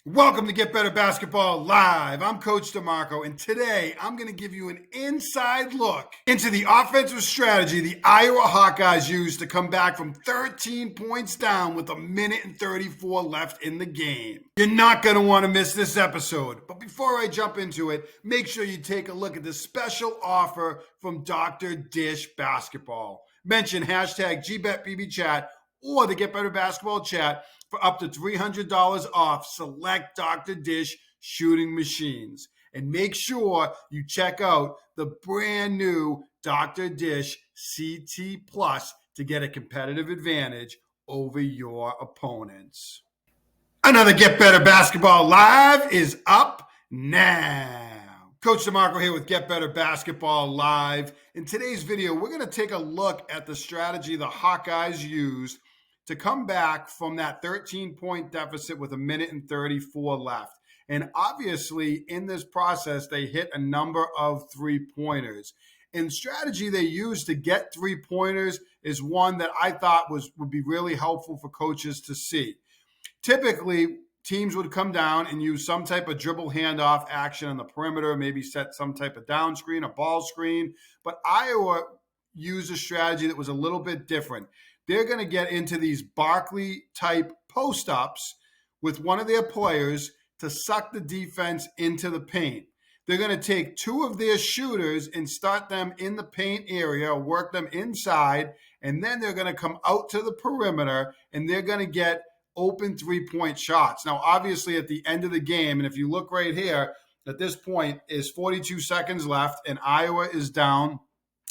Welcome to Get Better Basketball Live. I'm Coach DeMarco, and today I'm going to give you an inside look into the offensive strategy the Iowa Hawkeyes used to come back from 13 points down with a minute and 34 left in the game. You're not going to want to miss this episode, but before I jump into it, make sure you take a look at this special offer from Dr. Dish Basketball. Mention hashtag GBetBBChat or the Get Better Basketball Chat for up to $300 off select Dr. Dish shooting machines. And make sure you check out the brand new Dr. Dish CT Plus to get a competitive advantage over your opponents. Another Get Better Basketball Live is up now. Coach DeMarco here with Get Better Basketball Live. In today's video, we're going to take a look at the strategy the Hawkeyes used to come back from that 13-point deficit with a minute and 34 left. And obviously, in this process, they hit a number of three-pointers. And strategy they used to get three-pointers is one that I thought would be really helpful for coaches to see. Typically, teams would come down and use some type of dribble handoff action on the perimeter, maybe set some type of down screen, a ball screen. But Iowa used a strategy that was a little bit different. They're going to get into these Barkley-type post-ups with one of their players to suck the defense into the paint. They're going to take two of their shooters and start them in the paint area, work them inside, and then they're going to come out to the perimeter, and they're going to get open three-point shots. Now, obviously, at the end of the game, and if you look right here, at this point is 42 seconds left, and Iowa is down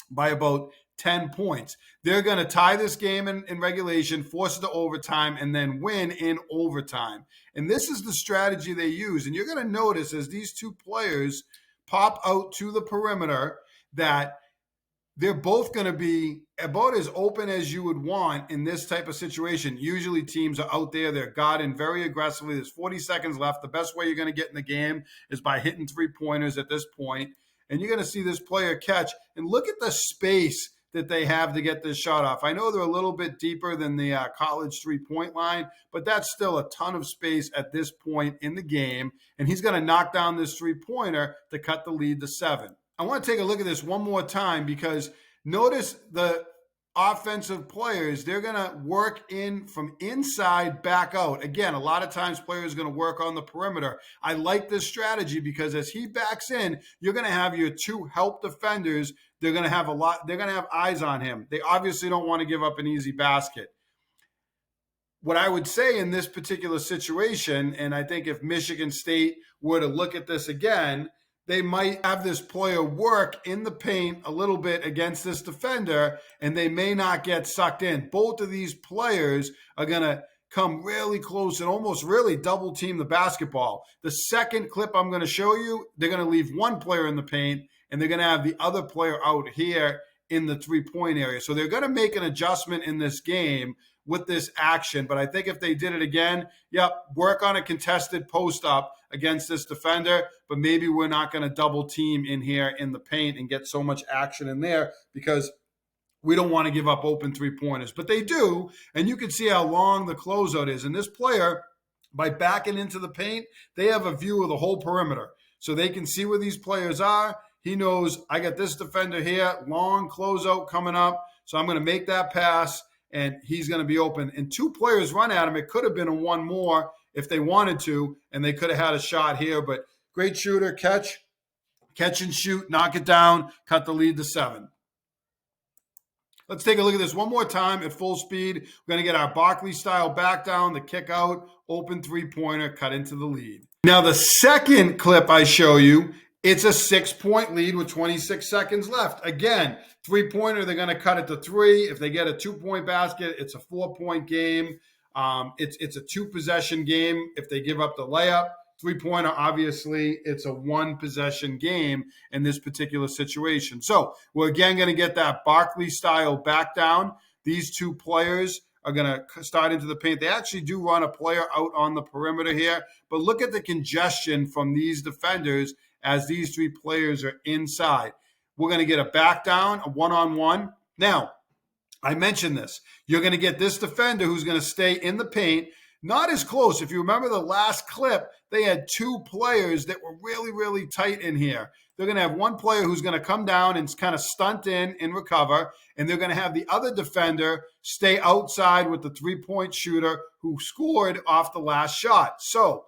by about 10 points. They're going to tie this game in regulation, force it to overtime, and then win in overtime. And this is the strategy they use. And you're going to notice as these two players pop out to the perimeter that they're both going to be about as open as you would want in this type of situation. Usually teams are out there, they're guarding very aggressively. There's 40 seconds left. The best way you're going to get in the game is by hitting three-pointers at this point. And you're going to see this player catch. And look at the space that they have to get this shot off. I know they're a little bit deeper than the college three-point line, but that's still a ton of space at this point in the game. And he's going to knock down this three-pointer to cut the lead to 7. I want to take a look at this one more time because notice the offensive players, they're going to work in from inside back out. Again, a lot of times players are going to work on the perimeter. I like this strategy because as he backs in, you're going to have your two help defenders. They're going to have eyes on him. They obviously don't want to give up an easy basket. What I would say in this particular situation, and I think if Michigan State were to look at this again, they might have this player work in the paint a little bit against this defender, and they may not get sucked in. Both of these players are going to come really close and almost really double team the basketball. The second clip I'm going to show you, they're going to leave one player in the paint, and they're going to have the other player out here in the three-point area. So they're going to make an adjustment in this game with this action. But I think if they did it again, work on a contested post-up against this defender, but maybe we're not going to double team in here in the paint and get so much action in there because we don't want to give up open three-pointers. But they do, and you can see how long the closeout is. And this player, by backing into the paint, they have a view of the whole perimeter. So they can see where these players are. He knows I got this defender here, long closeout coming up, so I'm going to make that pass, and he's going to be open. And two players run at him. It could have been a one more if they wanted to, and they could have had a shot here. But great shooter, catch and shoot, knock it down, cut the lead to 7. Let's take a look at this one more time at full speed. We're going to get our Barkley-style back down, the kick out, open three-pointer, cut into the lead. Now, the second clip I show you, it's a 6-point lead with 26 seconds left. Again, three-pointer, they're going to cut it to 3. If they get a 2-point basket, it's a 4-point game. It's a 2-possession game if they give up the layup. Three-pointer, obviously, it's a 1-possession game in this particular situation. So we're again going to get that Barkley-style back down. These two players are going to start into the paint. They actually do run a player out on the perimeter here, but look at the congestion from these defenders as these three players are inside. We're going to get a back down, a one-on-one. Now, I mentioned this. You're going to get this defender who's going to stay in the paint. Not as close. If you remember the last clip, they had two players that were really, really tight in here. They're going to have one player who's going to come down and kind of stunt in and recover, and they're going to have the other defender stay outside with the three-point shooter who scored off the last shot. So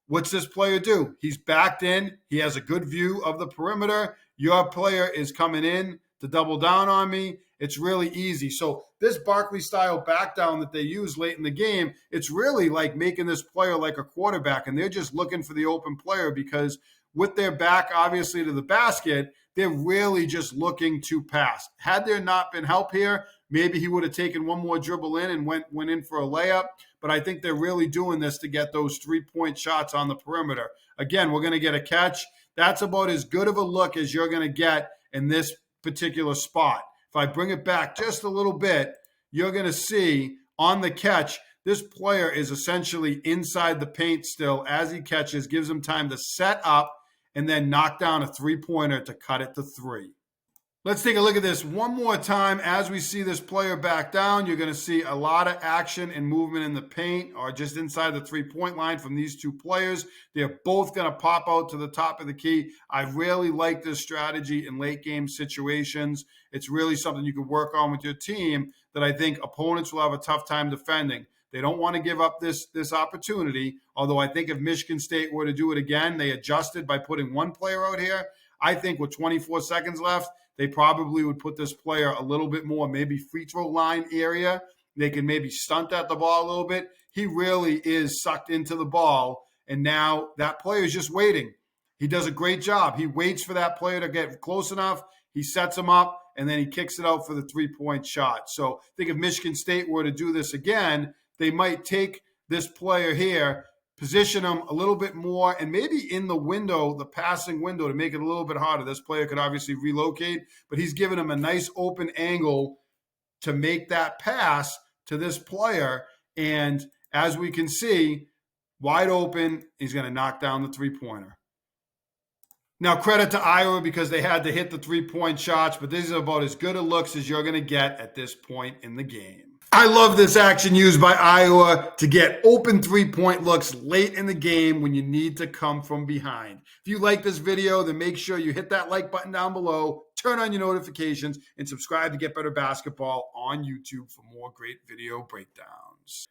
what's this player do? He's backed in. He has a good view of the perimeter. Your player is coming in to double down on me. It's really easy. So this Barkley-style back down that they use late in the game, it's really like making this player like a quarterback, and they're just looking for the open player because with their back, obviously, to the basket, they're really just looking to pass. Had there not been help here, maybe he would have taken one more dribble in and went in for a layup. But I think they're really doing this to get those three-point shots on the perimeter. Again, we're going to get a catch. That's about as good of a look as you're going to get in this particular spot. If I bring it back just a little bit, you're going to see on the catch, this player is essentially inside the paint still as he catches, gives him time to set up and then knock down a three-pointer to cut it to three. Let's take a look at this one more time. As we see this player back down, you're going to see a lot of action and movement in the paint or just inside the three-point line from these two players. They're both going to pop out to the top of the key. I really like this strategy in late-game situations. It's really something you can work on with your team that I think opponents will have a tough time defending. They don't want to give up this opportunity, although I think if Michigan State were to do it again, they adjusted by putting one player out here. I think with 24 seconds left, they probably would put this player a little bit more, maybe free throw line area. They can maybe stunt at the ball a little bit. He really is sucked into the ball, and now that player is just waiting. He does a great job. He waits for that player to get close enough. He sets him up, and then he kicks it out for the three-point shot. So I think if Michigan State were to do this again, they might take this player here, position him a little bit more, and maybe in the window, the passing window, to make it a little bit harder. This player could obviously relocate, but he's giving him a nice open angle to make that pass to this player. And as we can see, wide open, he's going to knock down the three-pointer. Now, credit to Iowa because they had to hit the three-point shots, but this is about as good a looks as you're going to get at this point in the game. I love this action used by Iowa to get open three-point looks late in the game when you need to come from behind. If you like this video, then make sure you hit that like button down below, turn on your notifications, and subscribe to Get Better Basketball on YouTube for more great video breakdowns.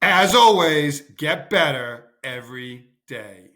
As always, get better every day.